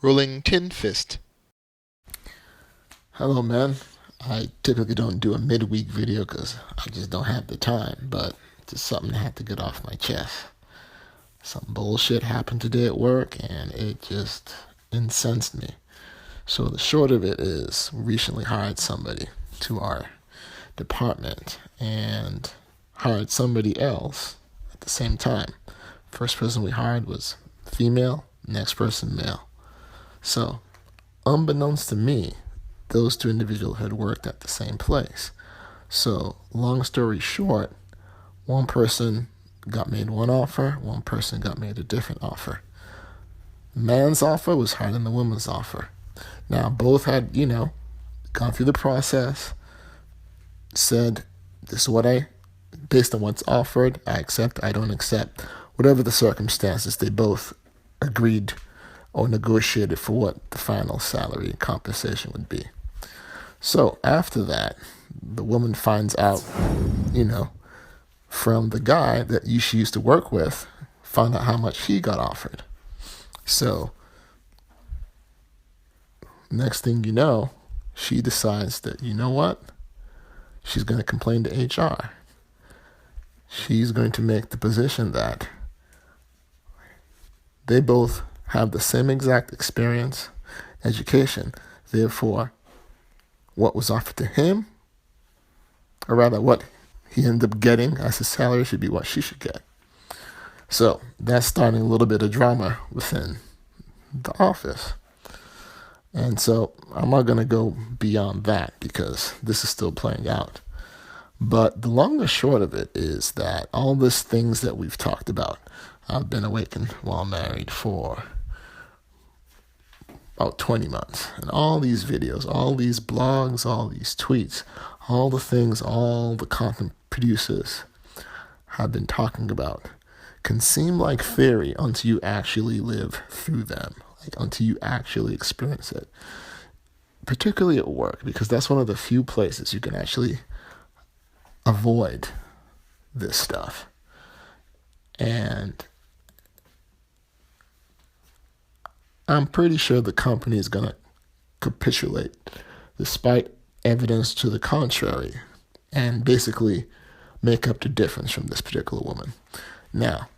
Rolling Tin Fist. Hello, man. I typically don't do a midweek video because I just don't have the time, but just something I had to get off my chest. Some bullshit happened today at work and it just incensed me. So, the short of it is, we recently hired somebody to our department and hired somebody else at the same time. First person we hired was female, next person male. So, unbeknownst to me, those two individuals had worked at the same place. So, long story short, one person got made one offer, one person got made a different offer. Man's offer was higher than the woman's offer. Now, both had, gone through the process, said, this is what based on what's offered, I accept, I don't accept. Whatever the circumstances, they both agreed or negotiated for what the final salary and compensation would be. So after that, the woman finds out, from the guy that she used to work with, find out how much he got offered. So next thing you know, she decides that, you know what? She's going to complain to HR. She's going to make the position that they both have the same exact experience, education. Therefore, what was offered to him, or rather what he ended up getting as his salary, should be what she should get. So that's starting a little bit of drama within the office. And so I'm not going to go beyond that because this is still playing out. But the long and short of it is that all these things that we've talked about, I've been awakened while married for about 20 months. And all these videos, all these blogs, all these tweets, all the things all the content producers have been talking about can seem like theory until you actually live through them, like until you actually experience it. Particularly at work, because that's one of the few places you can actually avoid this stuff. And I'm pretty sure the company is going to capitulate despite evidence to the contrary and basically make up the difference from this particular woman. Now,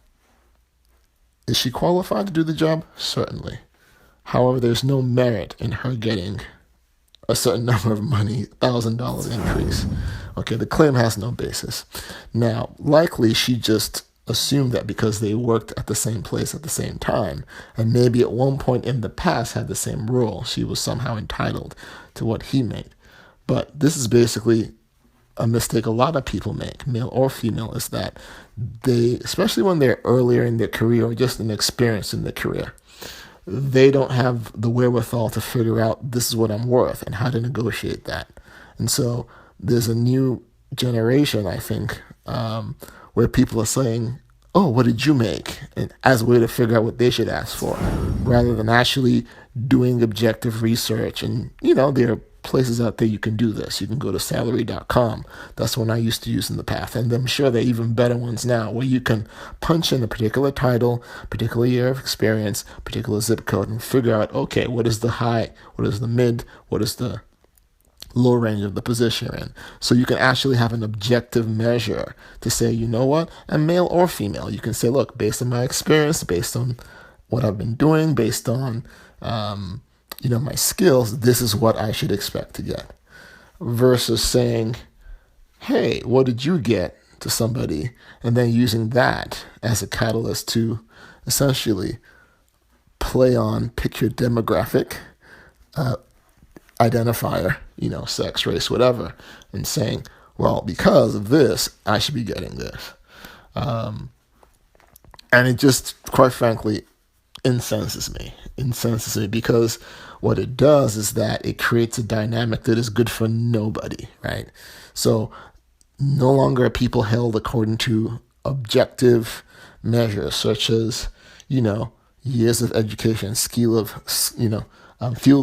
is she qualified to do the job? Certainly. However, there's no merit in her getting a certain number of money, $1,000 increase. Okay, the claim has no basis. Now, likely she just assumed that because they worked at the same place at the same time, and maybe at one point in the past had the same role, she was somehow entitled to what he made. But this is basically a mistake a lot of people make, male or female, is that they, especially when they're earlier in their career or just inexperienced in their career, they don't have the wherewithal to figure out this is what I'm worth and how to negotiate that. And so there's a new generation, I think, where people are saying, oh, what did you make? And as a way to figure out what they should ask for, rather than actually doing objective research. And, there are places out there you can do this. You can go to salary.com. That's one I used to use in the past. And I'm sure there are even better ones now where you can punch in a particular title, particular year of experience, particular zip code, and figure out, okay, what is the high, what is the mid, what is the low range of the position you're in. So you can actually have an objective measure to say, you know what, and male or female, you can say, look, based on my experience, based on what I've been doing, based on, my skills, this is what I should expect to get. Versus saying, hey, what did you get to somebody? And then using that as a catalyst to essentially pick your demographic, identifier, sex, race, whatever, and saying, well, because of this, I should be getting this. And it just, quite frankly, incenses me because what it does is that it creates a dynamic that is good for nobody, right? So no longer are people held according to objective measures such as, years of education, field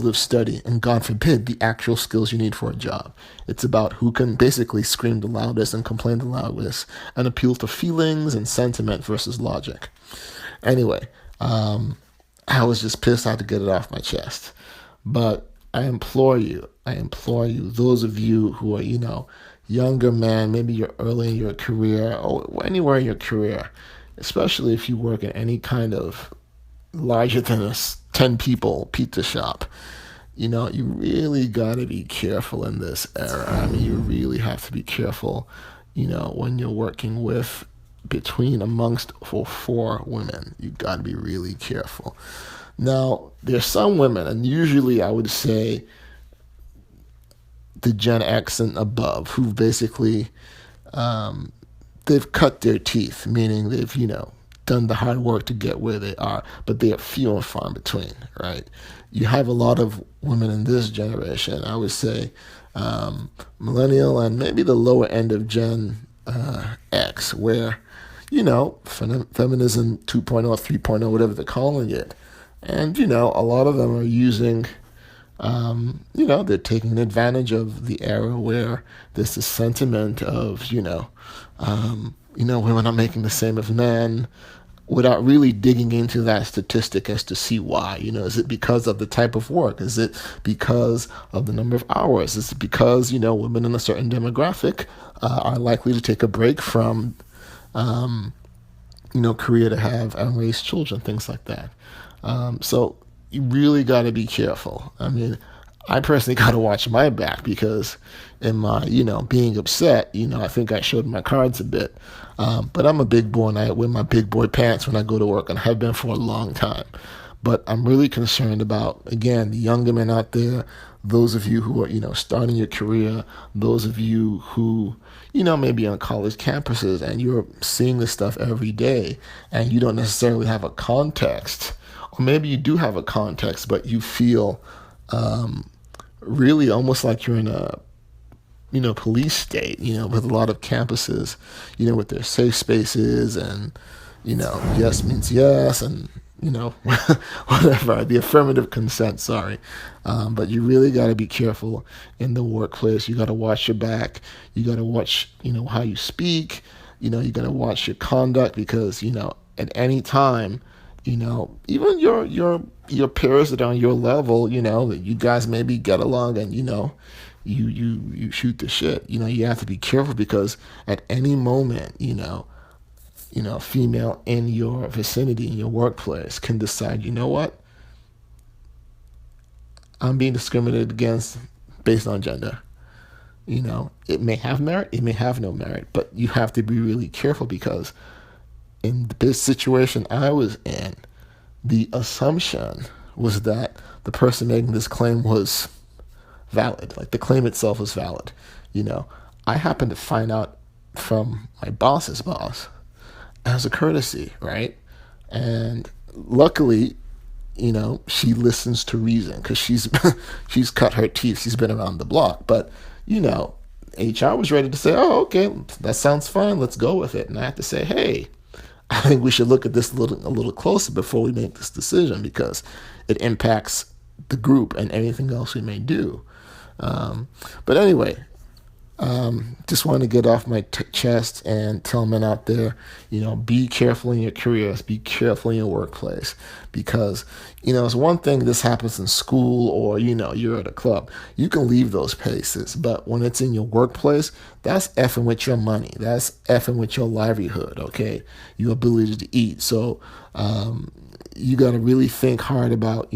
of study, and God forbid, the actual skills you need for a job. It's about who can basically scream the loudest and complain the loudest and appeal to feelings and sentiment versus logic. Anyway, I was just pissed I had to get it off my chest. But I implore you, those of you who are, younger men, maybe you're early in your career or anywhere in your career, especially if you work in any kind of larger than a 10 people pizza shop, you really got to be careful in this era. I mean, you really have to be careful, when you're working with between amongst four women. You got to be really careful. Now, there's some women, and usually I would say the Gen X and above, who basically they've cut their teeth, meaning they've done the hard work to get where they are, but they are few and far in between, right? You have a lot of women in this generation, I would say, millennial and maybe the lower end of Gen X, where feminism 2.0, 3.0, whatever they're calling it. And, a lot of them are using, they're taking advantage of the era where there's this sentiment of, women are making the same as men without really digging into that statistic as to see why. Is it because of the type of work? Is it because of the number of hours? Is it because, women in a certain demographic are likely to take a break from, career to have and raise children, things like that. So you really got to be careful. I mean, I personally got to watch my back because in my, being upset, I think I showed my cards a bit. But I'm a big boy and I wear my big boy pants when I go to work and have been for a long time. But I'm really concerned about, again, the younger men out there, those of you who are, starting your career, those of you who, maybe on college campuses and you're seeing this stuff every day and you don't necessarily have a context. Or maybe you do have a context, but you feel really almost like you're in a, police state, with a lot of campuses, with their safe spaces and, yes means yes and, whatever, the affirmative consent, sorry. But you really got to be careful in the workplace. You got to watch your back. You got to watch, how you speak. You got to watch your conduct because, at any time, even your peers that are on your level, that you guys maybe get along and, you shoot the shit. You have to be careful because at any moment, female in your vicinity, in your workplace can decide, you know what? I'm being discriminated against based on gender. It may have merit, it may have no merit, but you have to be really careful because in this situation I was in, the assumption was that the person making this claim was valid. Like the claim itself was valid. I happened to find out from my boss's boss as a courtesy, right? And luckily, she listens to reason because she's cut her teeth. She's been around the block. But, HR was ready to say, oh, okay, that sounds fine. Let's go with it. And I had to say, hey, I think we should look at this a little closer before we make this decision because it impacts the group and anything else we may do. But anyway, just want to get off my chest and tell men out there, be careful in your careers, be careful in your workplace, because, it's one thing this happens in school or, you're at a club. You can leave those places, but when it's in your workplace, that's effing with your money. That's effing with your livelihood, okay? Your ability to eat. So, you got to really think hard about,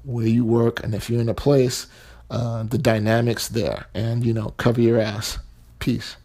where you work and if you're in a place, the dynamics there and, cover your ass. Peace.